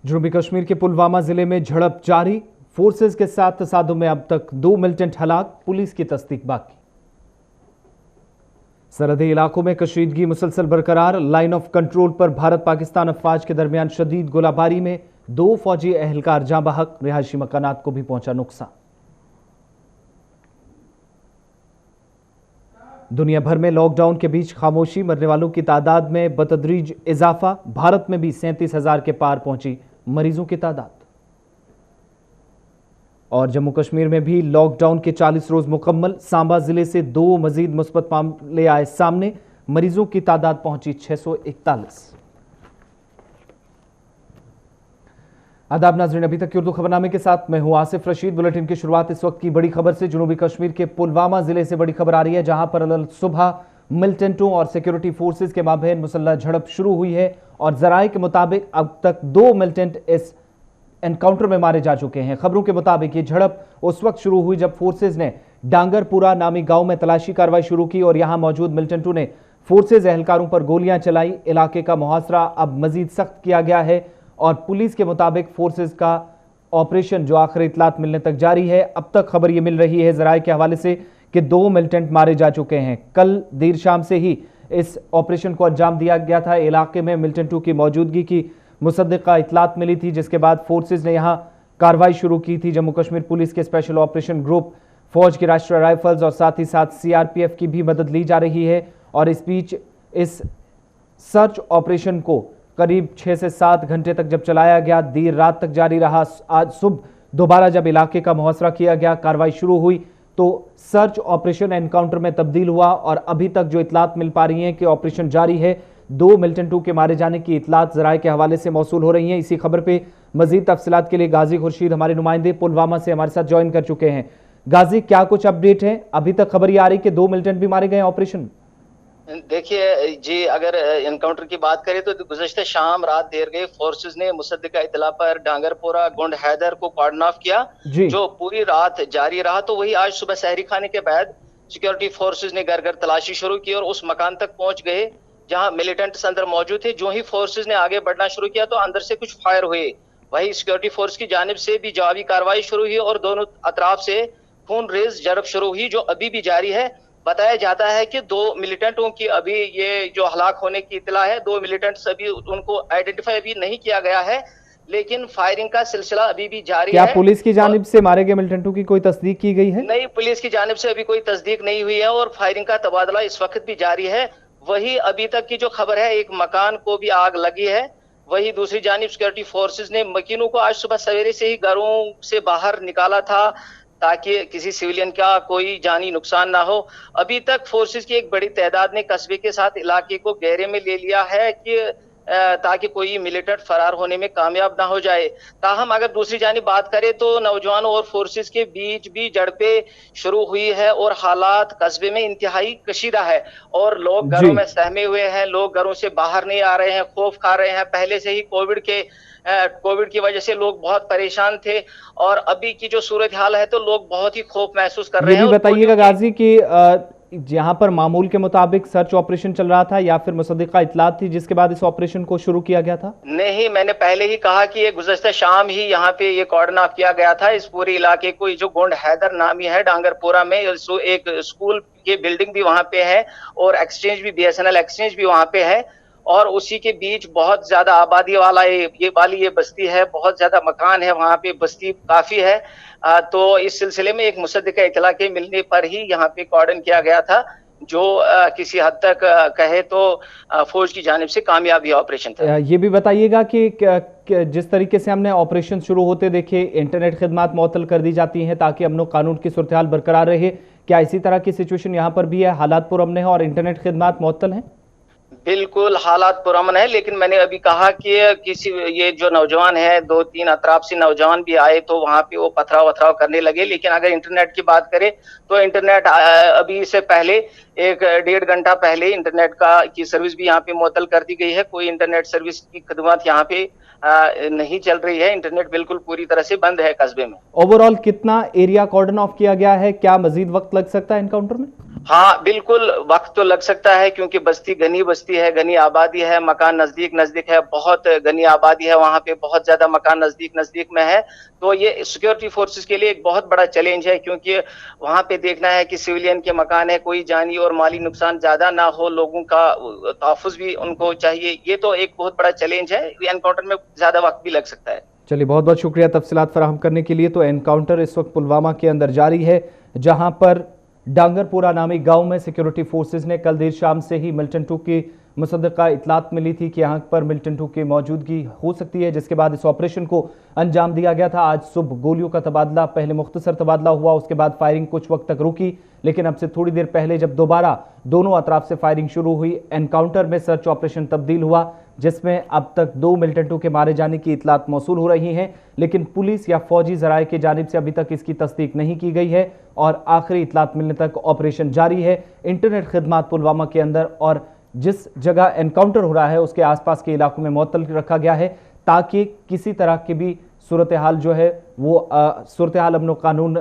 जनूबी कश्मीर के पुलवामा जिले में झड़प जारी। फोर्सेस के साथ तसादुम में अब तक 2 मिलिटेंट हलाक, पुलिस की तस्दीक बाकी। सरहदी इलाकों में कशीदगी मुसलसल बरकरार। लाइन ऑफ कंट्रोल पर भारत पाकिस्तान अफवाज के दरमियान शदीद गोलाबारी में 2 फौजी एहलकार जाँ बहक, रिहायशी मकानात को भी पहुंचा नुकसान। दुनिया भर में लॉकडाउन के बीच खामोशी, मरने वालों की तादाद में बतदरीज इजाफा। भारत में भी 37,000 के पार पहुंची मरीजों की तादाद। और जम्मू कश्मीर में भी लॉकडाउन के 40 रोज मुकम्मल। सांबा जिले से 2 मजीद मुस्बत मामले आए सामने, मरीजों की तादाद पहुंची 641। आदाब नाज़रीन, अभी तक की उर्दू खबरनामे के साथ मैं हूं आसिफ रशीद। बुलेटिन की शुरुआत इस वक्त की बड़ी खबर से। जनूबी कश्मीर के पुलवामा जिले से बड़ी खबर आ रही है, जहां पर सुबह मिलिटेंटों और सिक्योरिटी फोर्सेस के माबैन मुसल्लह झड़प शुरू हुई है और जराये के मुताबिक अब तक 2 मिलिटेंट इस एनकाउंटर में मारे जा चुके हैं। खबरों के मुताबिक ये झड़प उस वक्त शुरू हुई जब फोर्सेज ने डांगरपुरा नामी गांव में तलाशी कार्रवाई शुरू की और यहां मौजूद मिलिटेंटों ने फोर्सेज एहलकारों पर गोलियां चलाई। इलाके का मुहासरा अब मजीद सख्त किया गया है और पुलिस के मुताबिक फोर्सेज का ऑपरेशन जो आखिरी इतलात मिलने तक जारी है। अब तक खबर यह मिल रही है जराये के हवाले से कि 2 मिलिटेंट मारे जा चुके हैं। कल देर शाम से ही इस ऑपरेशन को अंजाम दिया गया था। इलाके में मिलिटेंटों की मौजूदगी की मुसद्दिका इतलात मिली थी, जिसके बाद फोर्सेज ने यहां कार्रवाई शुरू की थी। जम्मू कश्मीर पुलिस के स्पेशल ऑपरेशन ग्रुप, फौज की राष्ट्रीय राइफल्स और साथ ही साथ सीआरपीएफ की भी मदद ली जा रही है। और इस बीच इस सर्च ऑपरेशन को करीब 6 से 7 घंटे तक जब चलाया गया, देर रात तक जारी रहा। आज सुबह दोबारा जब इलाके का मुहासरा किया गया, कार्रवाई शुरू हुई, तो सर्च ऑपरेशन एनकाउंटर में तब्दील हुआ और अभी तक जो इतलात मिल पा रही हैं कि ऑपरेशन जारी है। 2 मिलिटेंटों के मारे जाने की इतलात जराये के हवाले से मौसूल हो रही हैं। इसी खबर पे मजीद तफसीलात के लिए गाजी खुर्शीद हमारे नुमाइंदे पुलवामा से हमारे साथ ज्वाइन कर चुके हैं। गाजी, क्या कुछ अपडेट है? अभी तक खबर ये आ रही कि 2 मिलिटेंट भी मारे गए ऑपरेशन। देखिए जी, अगर एनकाउंटर की बात करें तो गुज़श्ता शाम रात देर गई फोर्सेस ने मुसद्दिका इतला पर डांगरपुरा गोंड हैदर को कॉर्डन ऑफ किया, जो पूरी रात जारी रहा। तो वही आज सुबह सहरी खाने के बाद सिक्योरिटी फोर्सेस ने घर घर तलाशी शुरू की और उस मकान तक पहुंच गए जहां मिलिटेंट्स अंदर मौजूद थे। जो ही फोर्सेस ने आगे बढ़ना शुरू किया तो अंदर से कुछ फायर हुए। वही सिक्योरिटी फोर्स की जानिब से भी जवाबी कार्रवाई शुरू हुई और दोनों अतराफ से खून रेज झड़प शुरू हुई, जो अभी भी जारी है। बताया जाता है कि 2 मिलिटेंटों की अभी ये जो हलाक होने की इतला है, 2 मिलिटेंट्स अभी उनको आइडेंटिफाई अभी नहीं किया गया है, लेकिन फायरिंग का सिलसिला अभी भी जारी है। क्या पुलिस की जानिब से मारे गए मिलिटेंटों की कोई तस्दीक की गई है? नहीं, पुलिस की जानिब से अभी कोई तस्दीक नहीं हुई है और फायरिंग का तबादला इस वक्त भी जारी है। वही अभी तक की जो खबर है, एक मकान को भी आग लगी है। वही दूसरी जानिब सिक्योरिटी फोर्सेस ने मकीनों को आज सुबह सवेरे से ही घरों से बाहर निकाला था ताकि किसी सिविलियन का कोई जानी नुकसान ना हो। अभी तक फोर्सेस की एक बड़ी तादाद ने कस्बे के साथ इलाके को घेरे में ले लिया है कि ताकि कोई मिलिटेंट फरार होने में कामयाब ना हो जाए। ताहम अगर दूसरी जानिब बात करें तो नौजवानों और फोर्सेस के बीच भी झड़पें शुरू हुई है और हालात कस्बे में इंतहाई कशीदा है और लोग घरों में सहमे हुए हैं। लोग घरों से बाहर नहीं आ रहे हैं, खौफ खा रहे हैं। पहले से ही कोविड की वजह से लोग बहुत परेशान थे और अभी की जो सूरत हाल है तो लोग बहुत ही खौफ महसूस कर रहे हैं। ये भी बताइएगा गाजी कि जहां पर मामूल के मुताबिक सर्च ऑपरेशन चल रहा था या फिर मुसद्दिका इतलात थी जिसके बाद इस ऑपरेशन को शुरू किया गया था? नहीं, मैंने पहले ही कहा कि ये गुज़श्ता शाम ही यहाँ पे ये कॉर्डन ऑफ किया गया था इस पूरे इलाके को। जो गोंड हैदर नामी है डांगरपुरा में, एक स्कूल की बिल्डिंग भी वहां पे है और एक्सचेंज भी, BSNL एक्सचेंज भी वहां पे है और उसी के बीच बहुत ज्यादा आबादी वाला ये बस्ती है, बहुत ज्यादा मकान है वहां पे, बस्ती काफी है। तो इस सिलसिले में एक मुसद्दिका इतला के मिलने पर ही यहाँ पे कॉर्डन किया गया था, जो किसी हद तक कहे तो फौज की जानिब से कामयाबी ऑपरेशन था। ये भी बताइएगा कि जिस तरीके से हमने ऑपरेशन शुरू होते देखे, इंटरनेट खिदमात मुअत्तल कर दी जाती हैं ताकि अमन कानून की सूरत हाल बरकरार रहे, क्या इसी तरह की सिचुएशन यहाँ पर भी है? हालात पुरअमन है और इंटरनेट खिदमात मुअत्तल हैं? बिल्कुल हालात पुरअमन है, लेकिन मैंने अभी कहा कि ये जो नौजवान है, 2-3 अतराफ से नौजवान भी आए तो वहां पे वो पथराव वथराव करने लगे। लेकिन अगर इंटरनेट की बात करें तो इंटरनेट अभी से पहले 1-1.5 घंटा पहले इंटरनेट की सर्विस भी यहाँ पे मुअत्तल कर दी गई है। कोई इंटरनेट सर्विस की खिदमत यहाँ पे नहीं चल रही है। इंटरनेट बिल्कुल पूरी तरह से बंद है कस्बे में। ओवरऑल कितना एरिया कॉर्डन ऑफ किया गया है? क्या मजीद वक्त लग सकता है एनकाउंटर में? हाँ बिल्कुल वक्त तो लग सकता है, क्योंकि बस्ती घनी बस्ती है, घनी आबादी है, मकान नजदीक नजदीक है, बहुत घनी आबादी है, वहां पे बहुत ज्यादा मकान नजदीक नजदीक में है। तो ये सिक्योरिटी फोर्सेस के लिए एक बहुत बड़ा चैलेंज है, क्योंकि वहां पे देखना है कि सिविलियन के मकान है, कोई जानी और माली नुकसान ज्यादा ना हो, लोगों का तहफ्फुज भी उनको चाहिए। ये तो एक बहुत बड़ा चैलेंज है, एनकाउंटर में ज्यादा वक्त भी लग सकता है। चलिए, बहुत बहुत शुक्रिया तफसीलात फराहम करने के लिए। तो एनकाउंटर इस वक्त पुलवामा के अंदर जारी है, जहां पर डांगरपुरा नामी गांव में सिक्योरिटी फोर्सेज ने कल देर शाम से ही मिल्टन 2 की मुसद्दका इतलात मिली थी कि यहां पर मिल्टन 2 की मौजूदगी हो सकती है, जिसके बाद इस ऑपरेशन को अंजाम दिया गया था। आज सुबह गोलियों का तबादला, पहले मुख्तसर तबादला हुआ, उसके बाद फायरिंग कुछ वक्त तक रुकी, लेकिन अब से थोड़ी देर पहले जब दोबारा दोनों अतराफ से फायरिंग शुरू हुई, एनकाउंटर में सर्च ऑपरेशन तब्दील हुआ, जिसमें अब तक 2 मिलिटेंटों के मारे जाने की इतलात मौसूल हो रही हैं, लेकिन पुलिस या फौजी जराये की जानिब से अभी तक इसकी तस्दीक नहीं की गई है और आखिरी इतलात मिलने तक ऑपरेशन जारी है। इंटरनेट खिदमात पुलवामा के अंदर और जिस जगह एनकाउंटर हो रहा है उसके आसपास के इलाकों में मुअत्तल रखा गया है, ताकि किसी तरह की भी सूरत हाल जो है वो सूरत हाल अमन कानून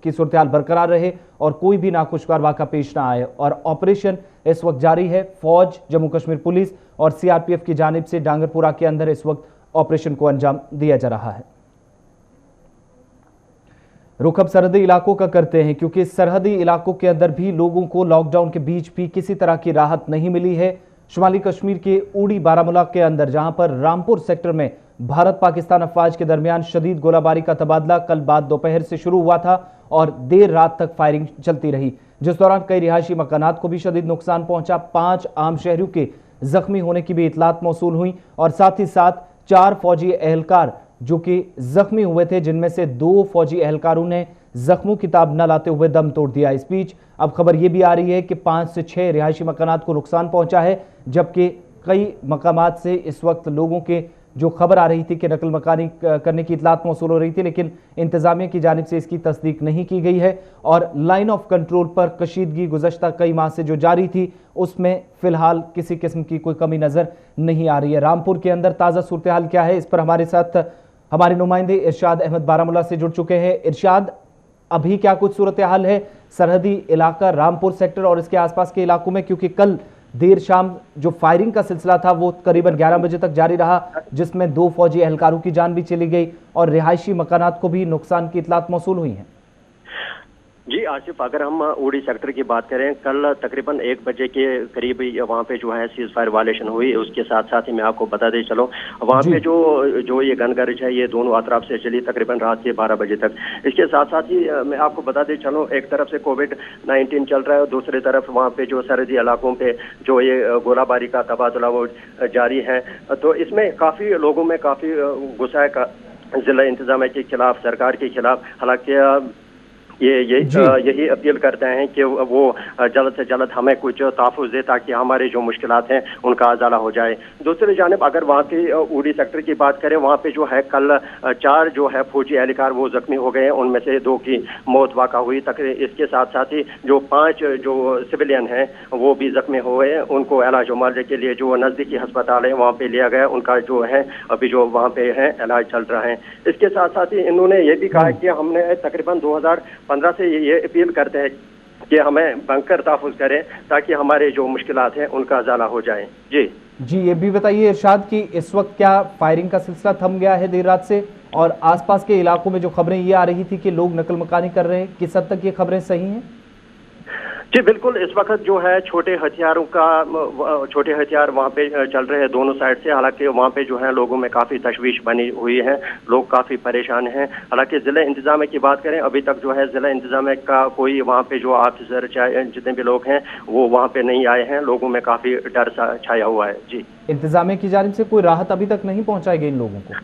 की सूरत हाल बरकरार रहे और कोई भी नाखुशगवार वाक़ा पेश ना आए। और ऑपरेशन इस वक्त जारी है। फौज, जम्मू कश्मीर पुलिस और सीआरपीएफ की जानिब से डांगरपुरा के अंदर इस वक्त ऑपरेशन को अंजाम दिया जा रहा है। रुख अब सरहदी इलाकों का करते हैं, क्योंकि सरहदी इलाकों के अंदर भी लोगों को लॉकडाउन के बीच भी किसी तरह की राहत नहीं मिली है। शुमाली कश्मीर के उड़ी बारामूला के अंदर, जहां पर रामपुर सेक्टर में भारत पाकिस्तान अफवाज के दरमियान शदीद गोलाबारी का तबादला कल बाद दोपहर से शुरू हुआ था और देर रात तक फायरिंग चलती रही, जिस दौरान कई रिहायशी मकानात को भी शदीद नुकसान पहुंचा। 5 आम शहरियों के जख्मी होने की भी इतलात मौसूल हुई और साथ ही साथ 4 फौजी एहलकार जो कि जख्मी हुए थे, जिनमें से 2 फौजी एहलकारों ने जख्मों की ताब न लाते हुए दम तोड़ दिया। इस बीच अब खबर यह भी आ रही है कि 5 से 6 रिहायशी मकानात को नुकसान पहुंचा है, जबकि कई मकामात से इस वक्त लोगों के जो खबर आ रही थी कि नकल मकानी करने की इतलात मौसूल हो रही थी, लेकिन इंतजामिया की जानिब से इसकी तस्दीक नहीं की गई है। और लाइन ऑफ कंट्रोल पर कशीदगी गुज़श्ता कई माह से जो जारी थी, उसमें फिलहाल किसी किस्म की कोई कमी नजर नहीं आ रही है। रामपुर के अंदर ताज़ा सूरत हाल क्या है, इस पर हमारे साथ हमारे नुमाइंदे इरशाद अहमद बारामूला से जुड़ चुके हैं। इरशाद, अभी क्या कुछ सूरत हाल है सरहदी इलाका रामपुर सेक्टर और इसके आसपास के इलाकों में, क्योंकि कल देर शाम जो फायरिंग का सिलसिला था वो करीबन 11 बजे तक जारी रहा, जिसमें 2 फौजी एहलकारों की जान भी चली गई और रिहायशी मकानात को भी नुकसान की इतलात मौसूल हुई हैं। जी आसिफ, अगर हम उड़ी सेक्टर की बात करें, कल तकरीबन 1 बजे के करीब वहाँ पे जो है सीज फायर वायलेशन हुई। उसके साथ साथ ही मैं आपको बता दें चलो, वहाँ पे जो ये गनगरिज है ये दोनों अतराफ से चली तकरीबन रात के 12 बजे तक। इसके साथ साथ ही मैं आपको बता दें चलो, एक तरफ से कोविड-19 चल रहा है और दूसरी तरफ वहाँ पे जो सरहदी इलाकों पे जो ये गोलाबारी का तबादला वो जारी है। तो इसमें काफ़ी लोगों में काफ़ी गुस्सा है जिला इंतजामिया के खिलाफ, सरकार के खिलाफ। हालांकि यही अपील करते हैं कि वो जल्द से जल्द हमें कुछ तहफ़्फ़ुज़ दे ताकि हमारे जो मुश्किलात हैं उनका अज़ाला हो जाए। दूसरी जानिब अगर वहाँ की उड़ी सेक्टर की बात करें, वहाँ पे जो है कल 4 जो है फौजी एहलकार वो जख्मी हो गए हैं, उनमें से 2 की मौत वाक़ा हुई। इसके साथ साथ ही जो 5 जो सिविलियन हैं वो भी जख्मी हुए हैं, उनको इलाज मुआवजे के लिए जो नज़दीकी अस्पताल है वहाँ पे लिया गया, उनका जो है अभी जो वहाँ पे है इलाज चल रहा है। इसके साथ साथ ही इन्होंने ये भी कहा कि हमने तकरीबन 2015 से ये अपील करते हैं कि हमें बंकर तहफ़्फ़ुज़ करें ताकि हमारे जो मुश्किलात हैं उनका अज़ाला हो जाए। जी, ये भी बताइए इरशाद कि इस वक्त क्या फायरिंग का सिलसिला थम गया है देर रात से, और आसपास के इलाकों में जो खबरें ये आ रही थी कि लोग नकल मकानी कर रहे हैं, किस हद तक ये खबरें सही हैं? जी बिल्कुल, इस वक्त जो है छोटे हथियार वहाँ पे चल रहे हैं दोनों साइड से। हालांकि वहाँ पे जो है लोगों में काफ़ी तशवीश बनी हुई है, लोग काफ़ी परेशान हैं। हालांकि ज़िला इंतज़ामिया की बात करें, अभी तक जो है ज़िला इंतज़ामिया का कोई वहाँ पे जो ऑफिसर चाहे जितने भी लोग हैं वो वहाँ पे नहीं आए हैं। लोगों में काफ़ी डर सा छाया हुआ है। जी, इंतज़ामिया की जानिब से कोई राहत अभी तक नहीं पहुँचाई गई इन लोगों को?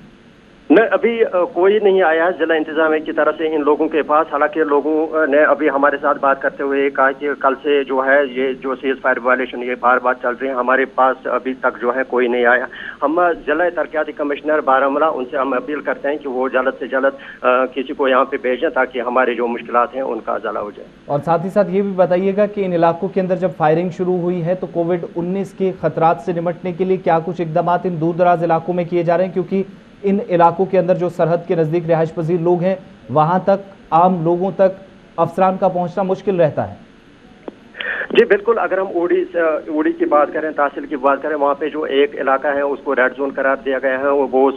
नहीं, अभी कोई नहीं आया है जिला इंतजामिया की तरफ से इन लोगों के पास। हालांकि लोगों ने अभी हमारे साथ बात करते हुए कहा कि कल से जो है ये जो सीज फायर वायलेशन ये बार बार चल रही है, हमारे पास अभी तक जो है कोई नहीं आया। हम जिला तरक्याती कमिश्नर बारामूला उनसे हम अपील करते हैं कि वो जल्द से जल्द किसी को यहाँ पे भेजें ताकि हमारे जो मुश्किलात हैं उनका अज़ाला हो जाए। और साथ ही साथ ये भी बताइएगा कि इन इलाकों के अंदर जब फायरिंग शुरू हुई है तो कोविड-19 के खतरात से निपटने के लिए क्या कुछ इकदाम इन दूर दराज इलाकों में किए जा रहे हैं, क्योंकि इन इलाकों के अंदर जो सरहद के नज़दीक रिहाइश पजीर लोग हैं वहां तक आम लोगों तक अफसरान का पहुंचना मुश्किल रहता है? जी बिल्कुल, अगर हम उड़ी की बात करें, तहसील की बात करें, वहाँ पे जो एक इलाका है उसको रेड जोन करार दिया गया है। वो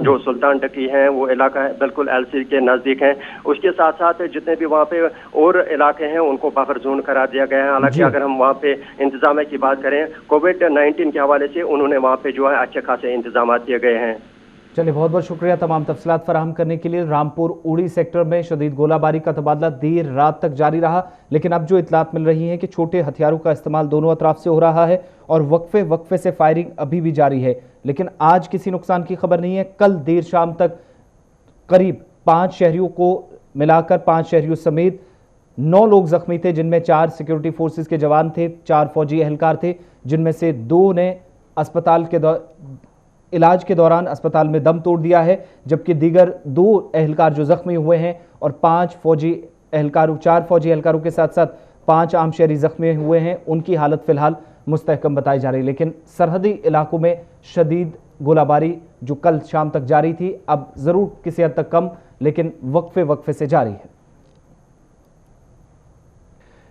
जो सुल्तान टकी है वो इलाका है बिल्कुल एलसी के नजदीक है। उसके साथ साथ जितने भी वहाँ पे और इलाके हैं उनको बफर जोन करार दिया गया है। हालांकि अगर हम वहाँ पे इंतजाम की बात करें, कोविड-19 के हवाले से उन्होंने वहाँ पे जो है अच्छे खासे इंतजाम किए गए हैं। चलिए, बहुत बहुत शुक्रिया तमाम तफसीलात फराहम करने के लिए। रामपुर उड़ी सेक्टर में शदीद गोलाबारी का तबादला देर रात तक जारी रहा, लेकिन अब जो इतलात मिल रही है कि छोटे हथियारों का इस्तेमाल दोनों अतराफ से हो रहा है और वक्फे वक्फे से फायरिंग अभी भी जारी है। लेकिन आज किसी नुकसान की खबर नहीं है। कल देर शाम तक करीब 5 शहरियों को मिलाकर 5 शहरियों समेत 9 लोग जख्मी थे, जिनमें 4 सिक्योरिटी फोर्सेस के जवान थे, 4 फौजी एहलकार थे, जिनमें से 2 ने इलाज के दौरान अस्पताल में दम तोड़ दिया है, जबकि दीगर 2 एहलकार जो जख्मी हुए हैं और 4 फौजी एहलकारों के साथ साथ 5 आम शहरी जख्मी हुए हैं, उनकी हालत फिलहाल मुस्तहकम बताई जा रही है। लेकिन सरहदी इलाकों में शदीद गोलाबारी जो कल शाम तक जारी थी, अब जरूर किसी हद तक कम, लेकिन वक्फे वक्फे से जारी है।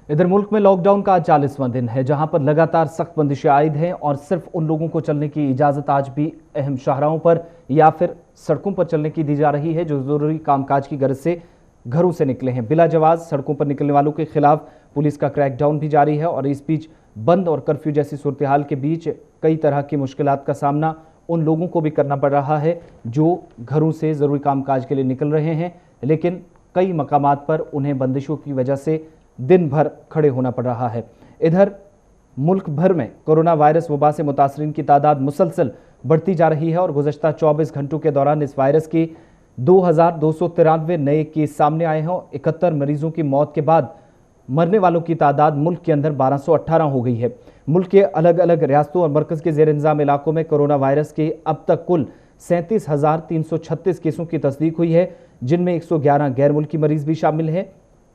इधर मुल्क में लॉकडाउन का आज 40वां दिन है, जहां पर लगातार सख्त बंदिशें आयद हैं और सिर्फ उन लोगों को चलने की इजाजत आज भी अहम शाहराहों पर या फिर सड़कों पर चलने की दी जा रही है, जो जरूरी कामकाज की गर्ज से घरों से निकले हैं। बिला जवाज सड़कों पर निकलने वालों के खिलाफ पुलिस का क्रैकडाउन भी जारी है और इस बीच बंद और कर्फ्यू जैसी सूरत हाल के बीच कई तरह की मुश्किलात का सामना उन लोगों को भी करना पड़ रहा है जो घरों से जरूरी कामकाज के लिए निकल रहे हैं, लेकिन कई मकामात पर उन्हें बंदिशों की वजह से दिन भर खड़े होना पड़ रहा है। इधर मुल्क भर में कोरोना वायरस वबा से मुतासरीन की तादाद मुसलसल बढ़ती जा रही है और गुज़श्ता 24 घंटों के दौरान इस वायरस की 2293 नए केस सामने आए हैं। 71 मरीजों की मौत के बाद मरने वालों की तादाद मुल्क के अंदर 1218 हो गई है। मुल्क के अलग अलग रियासतों और मरकज़ के ज़ेर इंतज़ाम इलाकों में कोरोना वायरस के अब तक कुल 37,336 केसों की तस्दीक हुई है, जिनमें 111 गैर मुल्की मरीज भी शामिल हैं।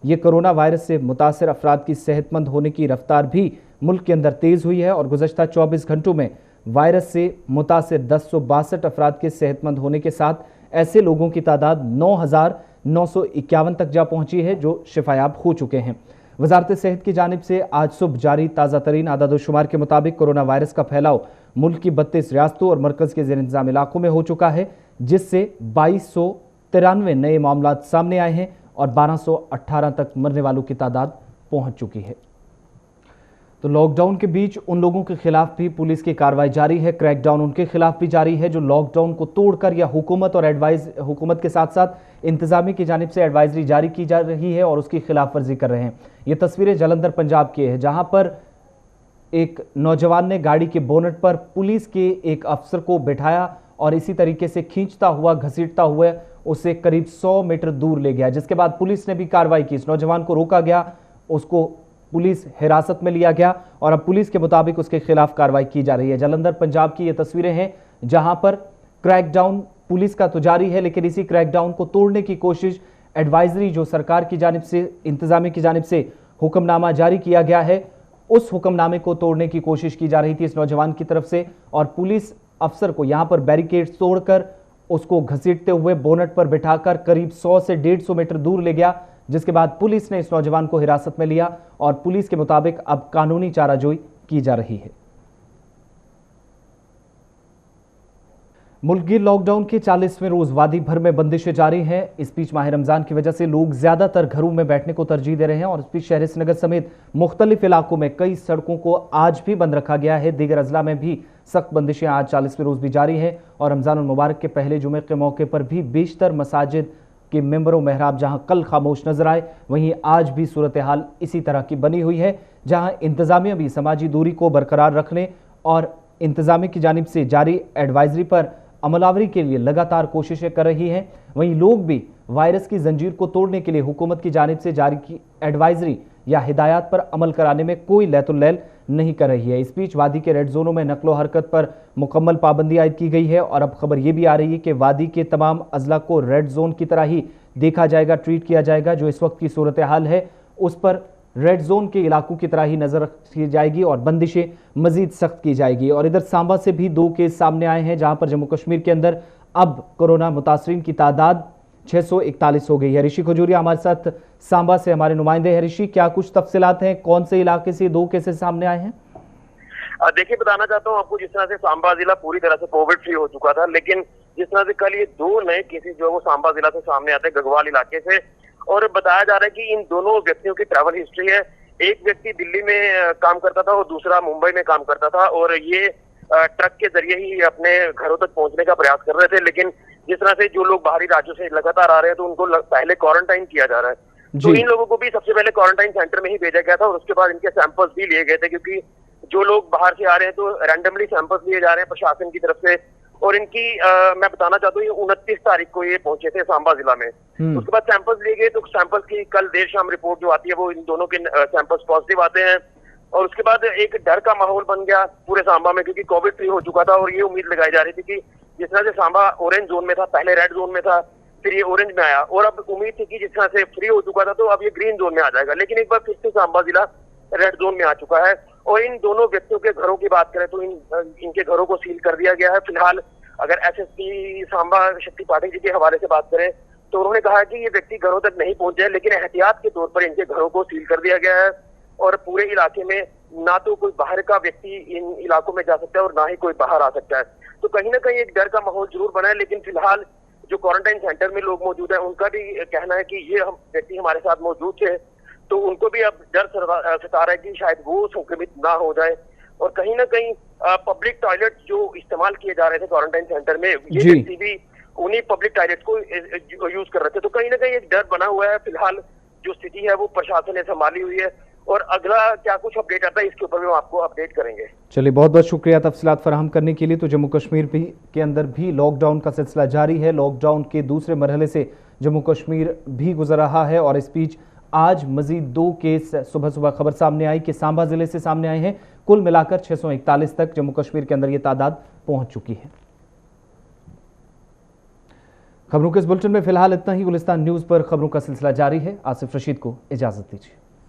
ये कोरोना वायरस से मुतासर अफराद की सेहतमंद होने की रफ्तार भी मुल्क के अंदर तेज़ हुई है और गुज़श्ता 24 घंटों में वायरस से मुतासर 1062 अफराद के सेहतमंद होने के साथ ऐसे लोगों की तादाद 9,951 तक जा पहुंची है जो शिफायाब हो चुके हैं। वजारत सेहत की जानिब से आज सुबह जारी ताज़ा तरीन आदादोशुमार के मुताबिक कोरोना वायरस का फैलाव मुल्क की 32 रियासतों और मरकज़ के ज़ेर इंतज़ाम इलाकों में हो चुका है, जिससे 2293 नए मामला सामने आए हैं और 1218 तक मरने वालों की तादाद पहुंच चुकी है। तो लॉकडाउन के बीच उन लोगों के खिलाफ भी पुलिस की कार्रवाई जारी है। क्रैकडाउन उनके खिलाफ भी जारी है जो लॉकडाउन को तोड़कर या हुकूमत के साथ साथ इंतजामी की जानिब से एडवाइजरी जारी की जा रही है और उसकी खिलाफ वर्जी कर रहे हैं। ये तस्वीरें जलंधर पंजाब की है, जहां पर एक नौजवान ने गाड़ी के बोनट पर पुलिस के एक अफसर को बैठाया और इसी तरीके से खींचता हुआ घसीटता हुआ उसे करीब 100 मीटर दूर ले गया, जिसके बाद पुलिस ने भी कार्रवाई की। इस नौजवान को रोका गया, उसको पुलिस हिरासत में लिया गया और अब पुलिस के मुताबिक उसके खिलाफ कार्रवाई की जा रही है। जलंधर पंजाब की ये तस्वीरें हैं जहां पर क्रैकडाउन पुलिस का तो जारी है, लेकिन इसी क्रैकडाउन को तोड़ने की कोशिश एडवाइजरी जो सरकार की जानिब से इंतजामी की जानिब से हुक्मनामा जारी किया गया है, उस हुक्मनामे को तोड़ने की कोशिश की जा रही थी इस नौजवान की तरफ से और पुलिस अफसर को यहां पर बैरिकेड तोड़कर उसको घसीटते हुए बोनट पर बिठाकर करीब 100 से 150 मीटर दूर ले गया, जिसके बाद पुलिस ने इस नौजवान को हिरासत में लिया और पुलिस के मुताबिक अब कानूनी चाराजोई की जा रही है। मुल्कगीर लॉकडाउन के 40वें रोज वादी भर में बंदिशें जारी हैं। इस बीच माह रमजान की वजह से लोग ज्यादातर घरों में बैठने को तरजीह दे रहे हैं और इस बीच शहर श्रीनगर समेत मुख्तलिफ इलाकों में कई सड़कों को आज भी बंद रखा गया है। दीगर अजला में भी सख्त बंदिशें आज 40वें रोज भी जारी हैं और रमजान मुबारक के पहले जुमे के मौके पर भी बेशतर मसाजिद के मेंबरों मेहराब जहां कल खामोश नजर आए, वहीं आज भी सूरत हाल इसी तरह की बनी हुई है, जहां इंतजामिया भी समाजी दूरी को बरकरार रखने और इंतजामिया की जानिब से जारी एडवाइजरी पर अमलावरी के लिए लगातार कोशिशें कर रही हैं। वहीं लोग भी वायरस की जंजीर को तोड़ने के लिए हुकूमत की जानिब से जारी की एडवाइजरी या हिदायत पर अमल कराने में कोई लैतुल्लैल नहीं कर रही है। इस बीच वादी के रेड जोनों में नकलो हरकत पर मुकम्मल पाबंदी आयद की गई है और अब खबर यह भी आ रही है कि वादी के तमाम अजला को रेड जोन की तरह ही देखा जाएगा, ट्रीट किया जाएगा। जो इस वक्त की सूरत हाल है उस पर रेड जोन के इलाकों की तरह ही नजर रखी जाएगी और बंदिशें मजीद सख्त की जाएगी। और इधर सांबा से भी 2 केस सामने आए हैं, जहां पर जम्मू कश्मीर के अंदर अब कोरोना मुतासरीन की तादाद 641 हो गई है। ऋषि खजूरिया हमारे साथ सांबा से हमारे नुमाइंदे हैं। ऋषि, क्या कुछ तफसीलात हैं, कौन से इलाके से 2 केसेस सामने आए हैं? देखिए, बताना चाहता हूँ आपको, जिस तरह से सांबा जिला पूरी तरह से कोविड फ्री हो चुका था, लेकिन जिस तरह से कल ये 2 नए केसेस जो है वो सांबा जिला से सामने आते हैं, गगवाल इलाके से, और बताया जा रहा है कि इन दोनों व्यक्तियों की ट्रैवल हिस्ट्री है। एक व्यक्ति दिल्ली में काम करता था और दूसरा मुंबई में काम करता था, और ये ट्रक के जरिए ही अपने घरों तक पहुंचने का प्रयास कर रहे थे। लेकिन जिस तरह से जो लोग बाहरी राज्यों से लगातार आ रहे हैं तो उनको पहले क्वारंटाइन किया जा रहा है। तो इन लोगों को भी सबसे पहले क्वारंटाइन सेंटर में ही भेजा गया था और उसके बाद इनके सैंपल्स भी लिए गए थे, क्योंकि जो लोग बाहर से आ रहे हैं तो रैंडमली सैंपल्स लिए जा रहे हैं प्रशासन की तरफ से। और इनकी मैं बताना चाहता हूँ, ये 29 तारीख को ये पहुंचे थे सांबा जिला में। उसके बाद सैंपल्स लिए गए, तो सैंपल्स की कल देर शाम रिपोर्ट जो आती है वो इन दोनों के सैंपल्स पॉजिटिव आते हैं। और उसके बाद एक डर का माहौल बन गया पूरे सांबा में, क्योंकि कोविड फ्री हो चुका था और ये उम्मीद लगाई जा रही थी कि जिस तरह से सांबा ऑरेंज जोन में था, पहले रेड जोन में था, फिर ये ऑरेंज में आया, और अब उम्मीद थी कि जिस तरह से फ्री हो चुका था तो अब ये ग्रीन जोन में आ जाएगा। लेकिन एक बार फिर से सांबा जिला रेड जोन में आ चुका है। और इन दोनों व्यक्तियों के घरों की बात करें तो इनके घरों को सील कर दिया गया है। फिलहाल अगर एसएसपी सांबा शक्ति पाठक जी के हवाले से बात करें तो उन्होंने कहा कि ये व्यक्ति घरों तक नहीं पहुंचे, लेकिन एहतियात के तौर पर इनके घरों को सील कर दिया गया है। और पूरे इलाके में ना तो कोई बाहर का व्यक्ति इन इलाकों में जा सकता है और ना ही कोई बाहर आ सकता है। तो कहीं ना कहीं एक डर का माहौल जरूर बना है। लेकिन फिलहाल जो क्वारंटाइन सेंटर में लोग मौजूद हैं उनका भी कहना है कि ये हम व्यक्ति हमारे साथ मौजूद थे, तो उनको भी अब डर सता रहा है कि शायद वो संक्रमित ना हो जाए। और कहीं ना कहीं पब्लिक टॉयलेट जो इस्तेमाल किए जा रहे थे क्वारंटाइन सेंटर में, ये व्यक्ति भी उन्हीं पब्लिक टॉयलेट को यूज कर रहे थे। तो कहीं ना कहीं एक डर बना हुआ है। फिलहाल जो स्थिति है वो प्रशासन ने संभाली हुई है, और अगला क्या कुछ अपडेट आता है इसके ऊपर भी हम आपको अपडेट करेंगे। चलिए, बहुत बहुत शुक्रिया तफसीलात फराहम करने के लिए। तो जम्मू कश्मीर के अंदर भी लॉकडाउन का सिलसिला जारी है। लॉकडाउन के दूसरे मरहले से जम्मू कश्मीर भी गुजर रहा है, और इस बीच आज मजीद 2 केस सुबह सुबह खबर सामने आई कि सांबा जिले से सामने आए हैं। कुल मिलाकर 641 तक जम्मू कश्मीर के अंदर ये तादाद पहुंच चुकी है। खबरों के इस बुलेटिन में फिलहाल इतना ही। गुलिस्तान न्यूज पर खबरों का सिलसिला जारी है। आसिफ रशीद को इजाजत दीजिए।